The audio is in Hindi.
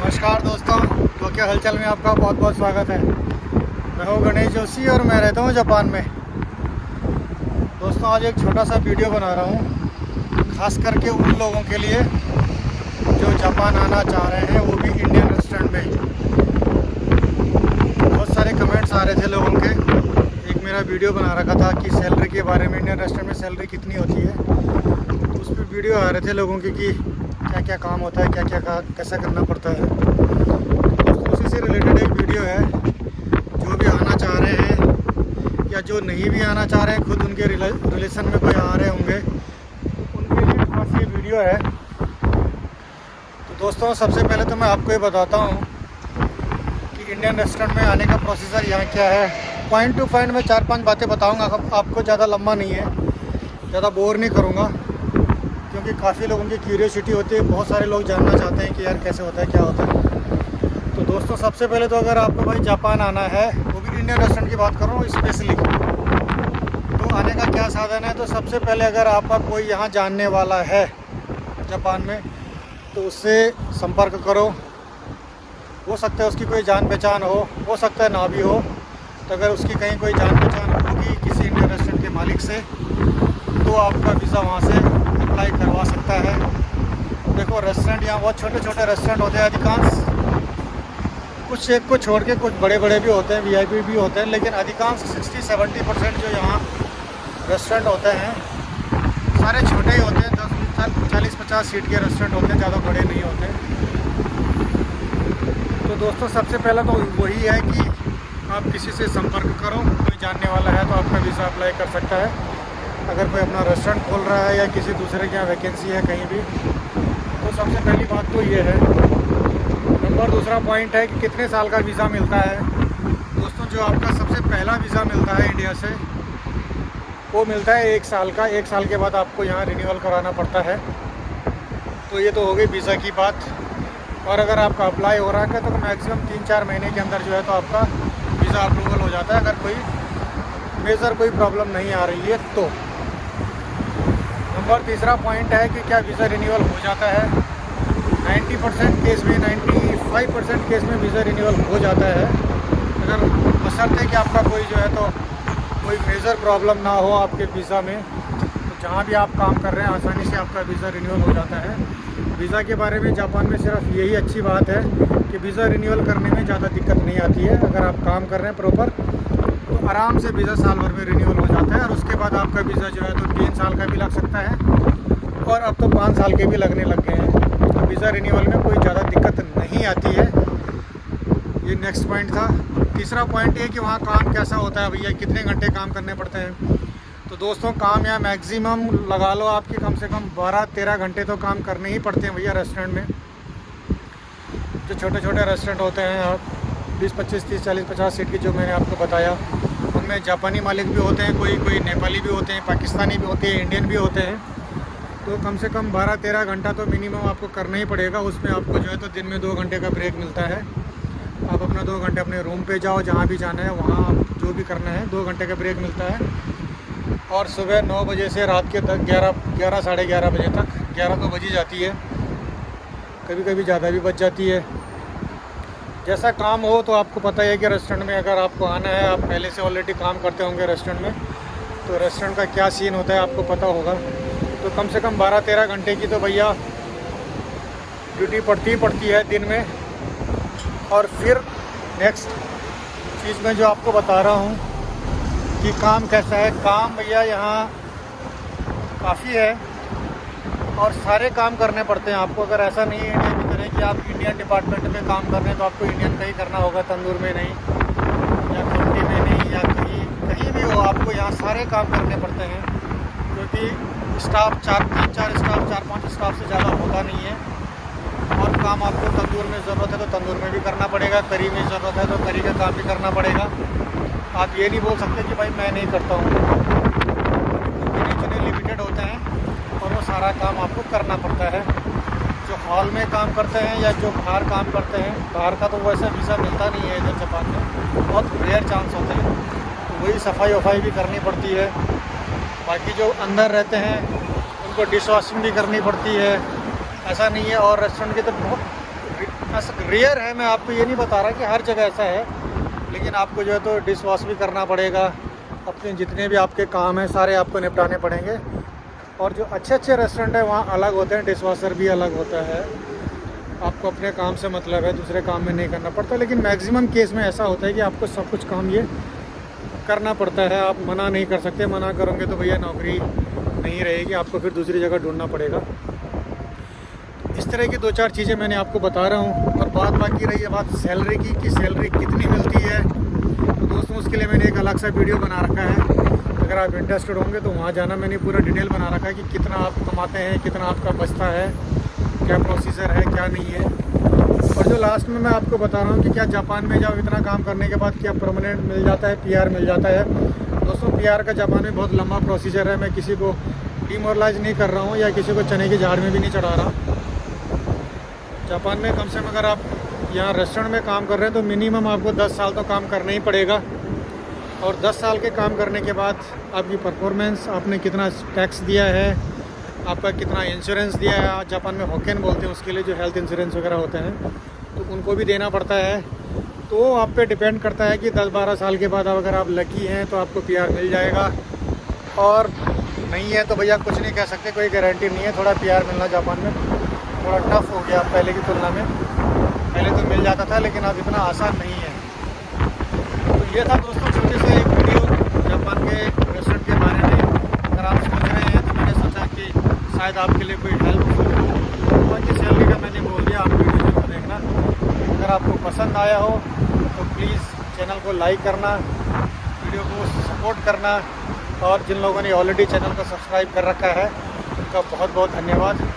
नमस्कार दोस्तों, तो क्या हलचल में आपका बहुत बहुत स्वागत है। मैं हूँ गणेश जोशी और मैं रहता हूँ जापान में। दोस्तों आज एक छोटा सा वीडियो बना रहा हूँ खास करके उन लोगों के लिए जो जापान आना चाह रहे हैं, वो भी इंडियन रेस्टोरेंट में। बहुत सारे कमेंट्स आ रहे थे लोगों के। एक मेरा वीडियो बना रखा था कि सैलरी के बारे में, इंडियन रेस्टोरेंट में सैलरी कितनी होती है। तो उस पर वीडियो आ रहे थे लोगों की कि क्या क्या काम होता है, क्या क्या कैसा करना पड़ता है। दोस्तों उसी से रिलेटेड एक वीडियो है। जो भी आना चाह रहे हैं या जो नहीं भी आना चाह रहे हैं, खुद उनके रिलेशन में कोई आ रहे होंगे, उनके लिए खास ये वीडियो है। तो दोस्तों सबसे पहले तो मैं आपको ये बताता हूँ कि इंडियन रेस्टोरेंट में आने का प्रोसीजर यहाँ क्या है। पॉइंट टू पॉइंट में 4-5 बातें बताऊँगा आपको, ज़्यादा लंबा नहीं है, ज़्यादा बोर नहीं करूँगा, क्योंकि काफ़ी लोगों की क्यूरियोसिटी होती है। बहुत सारे लोग जानना चाहते हैं कि यार कैसे होता है, क्या होता है। तो दोस्तों सबसे पहले तो अगर आपको भाई जापान आना है, वो भी इंडियन रेस्टोरेंट की बात कर रहा हूँ स्पेशली, तो आने का क्या साधन है। तो सबसे पहले अगर आपका कोई यहाँ जानने वाला है जापान में, तो उससे संपर्क करो। हो सकता है उसकी कोई जान पहचान हो सकता है ना भी हो। तो अगर उसकी कहीं कोई जान पहचान होगी किसी इंडियन रेस्टोरेंट के मालिक से, तो आपका वीज़ा वहाँ से अप्लाई करवा सकता है। देखो रेस्टोरेंट यहाँ बहुत छोटे छोटे रेस्टोरेंट होते हैं अधिकांश, कुछ एक को छोड़ के कुछ बड़े बड़े भी होते हैं, वीआईपी भी होते हैं, लेकिन अधिकांश 60-70% जो यहाँ रेस्टोरेंट होते हैं सारे छोटे ही होते हैं। 10-40-50 सीट के रेस्टोरेंट होते हैं, ज़्यादा बड़े नहीं होते। तो दोस्तों सबसे पहला तो वही है कि आप किसी से संपर्क करो। कोई जानने वाला है तो आपका वीज़ा अप्लाई कर सकता है। अगर कोई अपना रेस्टोरेंट खोल रहा है या किसी दूसरे के यहाँ वैकेंसी है कहीं भी, तो सबसे पहली बात तो ये है। नंबर दूसरा पॉइंट है कि कितने साल का वीज़ा मिलता है। दोस्तों जो आपका सबसे पहला वीज़ा मिलता है इंडिया से, वो मिलता है 1 साल का। 1 साल के बाद आपको यहाँ रिन्यूअल कराना पड़ता है। तो ये तो हो गई वीज़ा की बात। और अगर आपका अप्लाई हो रहा है तो मैक्सिमम 3-4 महीने के अंदर जो है तो आपका वीज़ा अप्रूवल हो जाता है, अगर कोई मेजर कोई प्रॉब्लम नहीं आ रही है तो। नंबर तीसरा पॉइंट है कि क्या वीज़ा रिन्यूअल हो जाता है। 90% केस में, 95% केस में वीज़ा रिन्यूअल हो जाता है, अगर बशर्ते कि आपका कोई जो है तो कोई मेजर प्रॉब्लम ना हो आपके वीज़ा में। तो जहाँ भी आप काम कर रहे हैं आसानी से आपका वीज़ा रिन्यूअल हो जाता है। वीज़ा के बारे में जापान में सिर्फ यही अच्छी बात है कि वीज़ा रिन्यूअल करने में ज़्यादा दिक्कत नहीं आती है। अगर आप काम कर रहे हैं प्रॉपर, तो आराम से वीज़ा साल भर में रिन्यूअल हो जाता है। और उसके बाद आपका वीज़ा जो है तो 3 साल का भी लग सकता है, और अब तो 5 साल के भी लगने लग गए हैं। तो वीज़ा रिन्यूअल में कोई ज़्यादा दिक्कत नहीं आती है। ये नेक्स्ट पॉइंट था। तीसरा पॉइंट ये कि वहाँ काम कैसा होता है भैया, कितने घंटे काम करने पड़ते हैं। तो दोस्तों काम यहाँ मैक्सिमम लगा लो आपके कम से कम 12-13 घंटे तो काम करने ही पड़ते हैं भैया रेस्टोरेंट में। जो छोटे छोटे रेस्टोरेंट होते हैं, आप 20-25, 30, 40, 50 सीट की जो मैंने आपको बताया, उनमें जापानी मालिक भी होते हैं, कोई नेपाली भी होते हैं, पाकिस्तानी भी होते हैं, इंडियन भी होते हैं। तो कम से कम 12-13 घंटा तो मिनिमम आपको करना ही पड़ेगा। उसमें आपको जो है तो दिन में 2 घंटे का ब्रेक मिलता है। आप अपना 2 घंटे अपने रूम पे जाओ, जहाँ भी जाना है वहाँ आप जो भी करना है, 2 घंटे का ब्रेक मिलता है। और सुबह 9 बजे से रात के 11 साढ़े 11 बजे तक, 11 तो बज ही जाती है, कभी कभी ज़्यादा भी बच जाती है। जैसा काम हो, तो आपको पता ही है कि रेस्टोरेंट में अगर आपको आना है, आप पहले से ऑलरेडी काम करते होंगे रेस्टोरेंट में, तो रेस्टोरेंट का क्या सीन होता है आपको पता होगा। तो कम से कम 12-13 घंटे की तो भैया ड्यूटी पड़ती ही पड़ती है दिन में। और फिर नेक्स्ट चीज़ मैं जो आपको बता रहा हूँ कि काम कैसा है। काम भैया यहाँ काफ़ी है और सारे काम करने पड़ते हैं आपको। अगर ऐसा नहीं है इंडिया की तरह कि आप इंडियन डिपार्टमेंट में काम कर रहे हैं तो आपको इंडियन का ही करना होगा, तंदूर में नहीं, या खिड़की में नहीं, या कहीं भी हो, आपको यहाँ सारे काम करने पड़ते हैं। क्योंकि स्टाफ 3-4 स्टाफ, 4-5 स्टाफ से ज़्यादा होता नहीं है। और काम आपको तंदूर में ज़रूरत है तो तंदूर में भी करना पड़ेगा, करी में ज़रूरत है तो करी का काम भी करना पड़ेगा। आप ये नहीं बोल सकते कि भाई मैं नहीं करता हूँ। गिने लिमिटेड होते हैं और वो सारा काम आपको करना पड़ता है। जो हॉल में काम करते हैं या जो बाहर काम करते हैं, बाहर का तो वैसे वीज़ा मिलता नहीं है इधर जापान में, बहुत रेयर चांस होते हैं। तो वही सफाई वफाई भी करनी पड़ती है। बाकी जो अंदर रहते हैं उनको डिश वॉशिंग भी करनी पड़ती है, ऐसा नहीं है। और रेस्टोरेंट की तो बहुत रेयर है, मैं आपको ये नहीं बता रहा कि हर जगह ऐसा है, लेकिन आपको जो है तो डिश वॉश भी करना पड़ेगा, अपने जितने भी आपके काम हैं सारे आपको निपटाने पड़ेंगे। और जो अच्छे अच्छे रेस्टोरेंट है वहाँ अलग होते हैं, डिश वॉशर भी अलग होता है, आपको अपने काम से मतलब है, दूसरे काम में नहीं करना पड़ता। लेकिन मैक्सिमम केस में ऐसा होता है कि आपको सब कुछ काम ये करना पड़ता है, आप मना नहीं कर सकते। मना करोगे तो भैया नौकरी नहीं रहेगी, आपको फिर दूसरी जगह ढूंढना पड़ेगा। इस तरह की 2-4 चीज़ें मैंने आपको बता रहा हूँ। और बाकी रही है बात सैलरी की कि सैलरी कितनी मिलती है, तो दोस्तों उसके लिए मैंने एक अलग सा वीडियो बना रखा है, अगर आप इंटरेस्टेड होंगे तो वहाँ जाना। मैंने पूरा डिटेल बना रखा है कि कितना आप कमाते हैं, कितना आपका बचता है, क्या प्रोसीजर है, क्या नहीं है। और जो लास्ट में मैं आपको बता रहा हूँ कि क्या जापान में जब इतना काम करने के बाद क्या परमानेंट मिल जाता है, PR मिल जाता है। दोस्तों PR का जापान में बहुत लंबा प्रोसीजर है, मैं किसी को डिमोरलाइज नहीं कर रहा हूँ या किसी को चने की झाड़ में भी नहीं चढ़ा रहा। जापान में कम से कम अगर आप यहाँ रेस्टोरेंट में काम कर रहे हैं तो मिनिमम आपको 10 साल तो काम करना ही पड़ेगा। और 10 साल के काम करने के बाद आपकी परफॉर्मेंस, आपने कितना टैक्स दिया है, आपका कितना इंश्योरेंस दिया है, जापान में होकेन बोलते हैं उसके लिए, जो हेल्थ इंश्योरेंस वगैरह होते हैं, तो उनको भी देना पड़ता है। तो आप पे डिपेंड करता है कि 10-12 साल के बाद अगर आप लकी हैं तो आपको PR मिल जाएगा, और नहीं है तो भैया कुछ नहीं कह सकते, कोई गारंटी नहीं है। थोड़ा PR मिलना जापान में थोड़ा टफ हो गया पहले की तुलना में, पहले तो मिल जाता था लेकिन अब इतना आसान नहीं है। तो ये था दोस्तों छोटे से एक वीडियो जापान के रेस्टोरेंट के बारे में। अगर आप सोच रहे हैं तो मैंने सोचा कि शायद आपके लिए कोई हेल्पफुल हो। बाकी सैलरी का मैंने बोल दिया, आप वीडियो जरूर देखना। अगर आपको पसंद आया हो तो प्लीज़ चैनल को लाइक करना, वीडियो को सपोर्ट करना, और जिन लोगों ने ऑलरेडी चैनल को सब्सक्राइब कर रखा है उनका बहुत बहुत धन्यवाद।